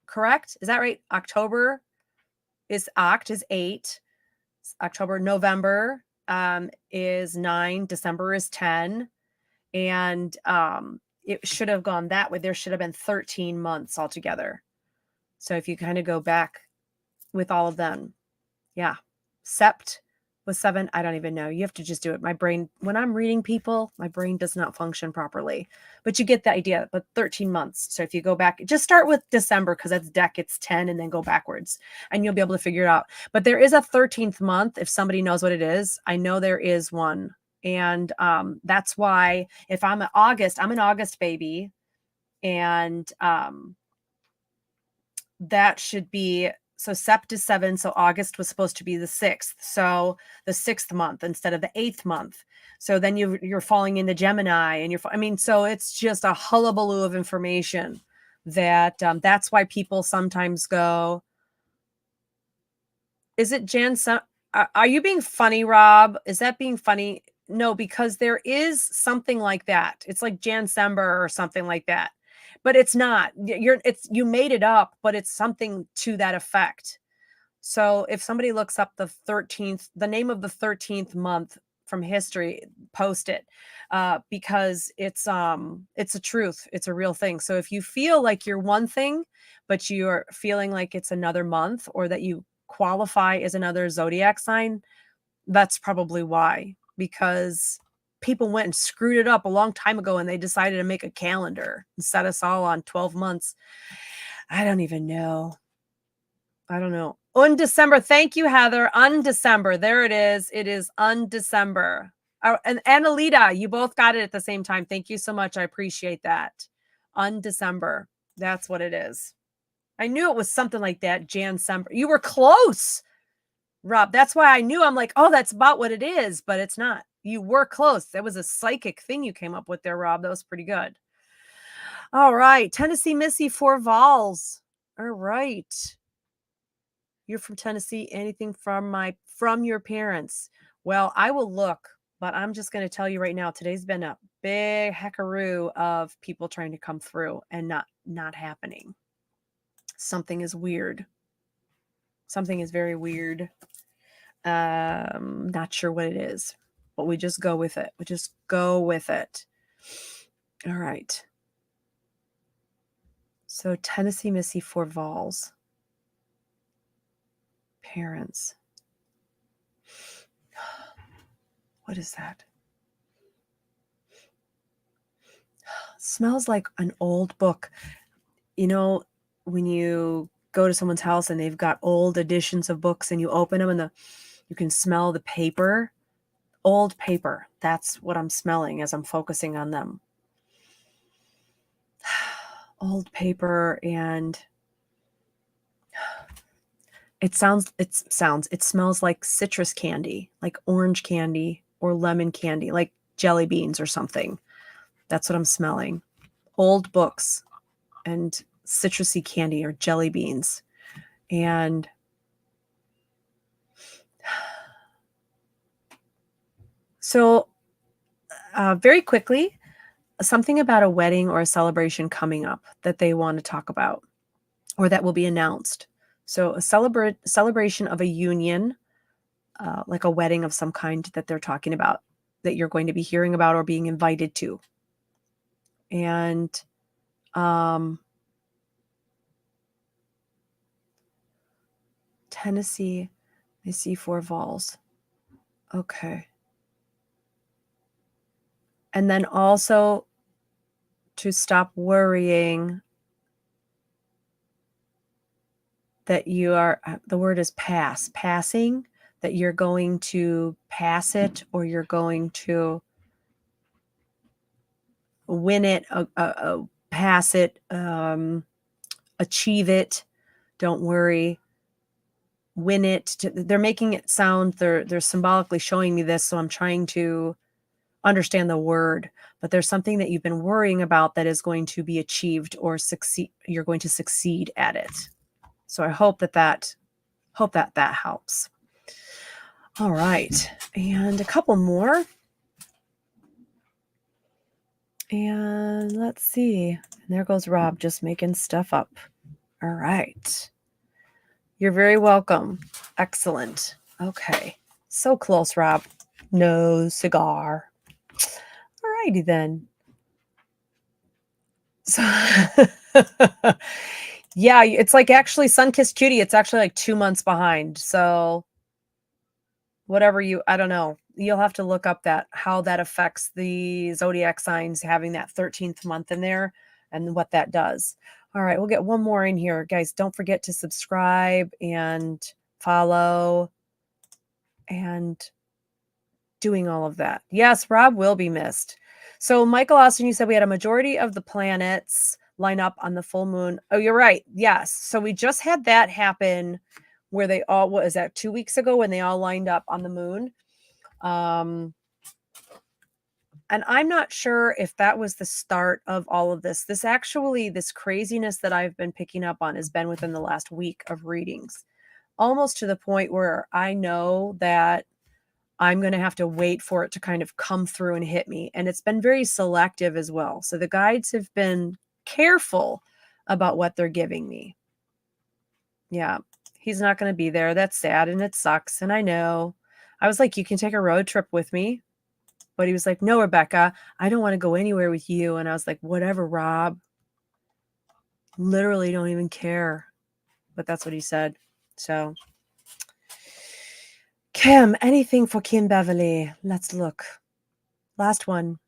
Correct? Is that right? October is 8. October, November is 9. December is 10. And it should have gone that way. There should have been 13 months altogether. So if you kind of go back with all of them, yeah. Sept was 7. I don't even know. You have to just do it. My brain, when I'm reading people, my brain does not function properly. But you get the idea. But 13 months. So if you go back, just start with December because that's deck. It's 10 and then go backwards. And you'll be able to figure it out. But there is a 13th month if somebody knows what it is. I know there is one. And that's why if I'm an August baby. And that should be... So Sept is 7. So August was supposed to be the 6th. So the 6th month instead of the 8th month. So then you're falling into Gemini and so it's just a hullabaloo of information that that's why people sometimes go, is it Jan? Are you being funny, Rob? Is that being funny? No, because there is something like that. It's like Jan-Sember or something like that. But it's not. You made it up, but it's something to that effect. So if somebody looks up the name of the 13th month from history, post it because it's a truth. It's a real thing. So if you feel like you're one thing, but you're feeling like it's another month or that you qualify as another zodiac sign, that's probably why, because people went and screwed it up a long time ago and they decided to make a calendar and set us all on 12 months. I don't even know. I don't know. Undecember. Thank you, Heather. Undecember. There it is. It is Undecember. And Alita, you both got it at the same time. Thank you so much. I appreciate that. Undecember. That's what it is. I knew it was something like that. Jan-Sember. You were close, Rob. That's why I knew. I'm like, oh, that's about what it is, but it's not. You were close. That was a psychic thing you came up with there, Rob. That was pretty good. All right. Tennessee Missy for Vols. All right. You're from Tennessee. Anything from your parents? Well, I will look, but I'm just going to tell you right now, today's been a big heckaroo of people trying to come through and not happening. Something is weird. Something is very weird. Not sure what it is, but we just go with it. We just go with it. All right. So Tennessee Missy for Vols. Parents. What is that? Smells like an old book. You know, when you go to someone's house and they've got old editions of books and you open them and you can smell the paper. Old paper. That's what I'm smelling as I'm focusing on them. Old paper, and it smells like citrus candy, like orange candy or lemon candy, like jelly beans or something. That's what I'm smelling. Old books and citrusy candy or jelly beans. And so very quickly, something about a wedding or a celebration coming up that they want to talk about or that will be announced. So a celebration of a union, like a wedding of some kind that they're talking about, that you're going to be hearing about or being invited to. And Tennessee, I see 4 Vols. Okay. And then also to stop worrying that you are, the word is passing, that you're going to pass it or you're going to win it, pass it, achieve it. Don't worry. Win it. They're making it sound, they're symbolically showing me this, so I'm trying to understand the word, but there's something that you've been worrying about that is going to be achieved or succeed. You're going to succeed at it. So I hope that helps. All right. And a couple more. And let's see. And there goes Rob just making stuff up. All right. You're very welcome. Excellent. Okay. So close, Rob. No cigar. All righty then. So yeah, it's like actually Sunkissed Cutie. It's actually like 2 months behind. So whatever I don't know. You'll have to look up how that affects the zodiac signs having that 13th month in there and what that does. All right, we'll get one more in here. Guys, don't forget to subscribe and follow and doing all of that. Yes, Rob will be missed. So Michael Austin, you said we had a majority of the planets line up on the full moon. Oh, you're right. Yes. So we just had that happen where they all, what is that, 2 weeks ago when they all lined up on the moon. And I'm not sure if that was the start of all of this. This craziness that I've been picking up on has been within the last week of readings, almost to the point where I know that I'm going to have to wait for it to kind of come through and hit me. And it's been very selective as well. So the guides have been careful about what they're giving me. Yeah, he's not going to be there. That's sad and it sucks. And I know. I was like, you can take a road trip with me. But he was like, no, Rebecca, I don't want to go anywhere with you. And I was like, whatever, Rob. Literally don't even care. But that's what he said. So, Kim, anything for Kim Beverly? Let's look. Last one.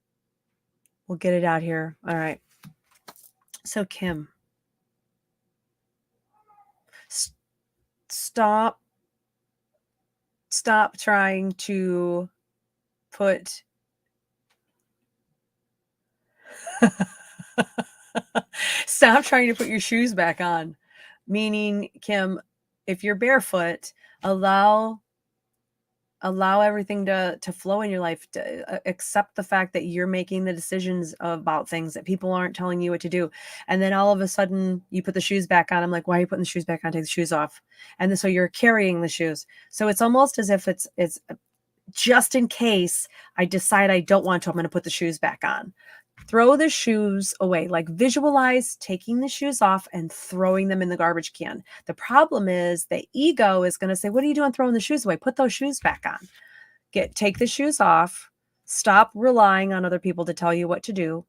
We'll get it out here. All right. So, Kim. stop trying to put stop trying to put your shoes back on. Meaning, Kim, if you're barefoot, allow everything to flow in your life. To accept the fact that you're making the decisions about things, that people aren't telling you what to do. And then all of a sudden you put the shoes back on. I'm like, why are you putting the shoes back on? Take the shoes off. And then, so you're carrying the shoes. So it's almost as if it's just in case I decide I don't want to, I'm going to put the shoes back on. Throw the shoes away. Like, visualize taking the shoes off and throwing them in the garbage can. The problem is the ego is going to say, what are you doing throwing the shoes away? Put those shoes back on. Take the shoes off. Stop relying on other people to tell you what to do.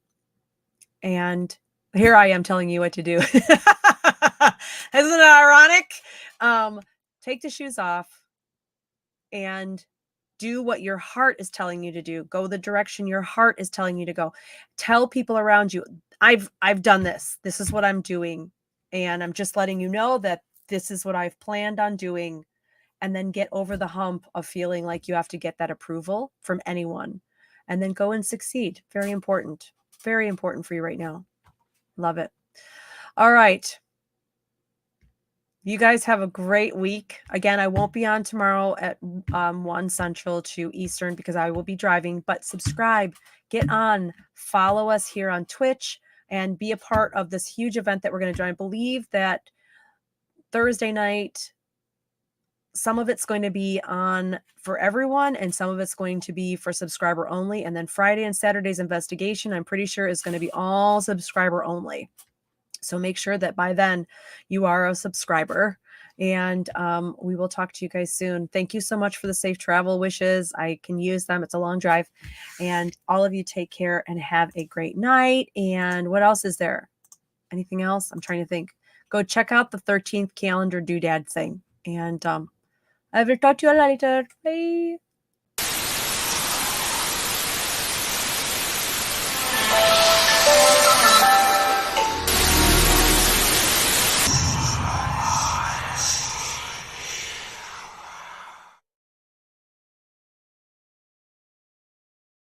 And here I am telling you what to do. Isn't it ironic? Take the shoes off and do what your heart is telling you to do. Go the direction your heart is telling you to go. Tell people around you, I've done this. This is what I'm doing. And I'm just letting you know that this is what I've planned on doing. And then get over the hump of feeling like you have to get that approval from anyone. And then go and succeed. Very important. Very important for you right now. Love it. All right. You guys have a great week. Again, I won't be on tomorrow at 1 Central, 2 Eastern, because I will be driving. But subscribe, get on, follow us here on Twitch, and be a part of this huge event that we're going to do. I believe that Thursday night, some of it's going to be on for everyone, and some of it's going to be for subscriber only. And then Friday and Saturday's investigation, I'm pretty sure, is going to be all subscriber only. So make sure that by then you are a subscriber, and we will talk to you guys soon. Thank you so much for the safe travel wishes. I can use them. It's a long drive, and all of you take care and have a great night. And what else is there? Anything else? I'm trying to think. Go check out the 13th calendar doodad thing. And I will talk to you later. Bye.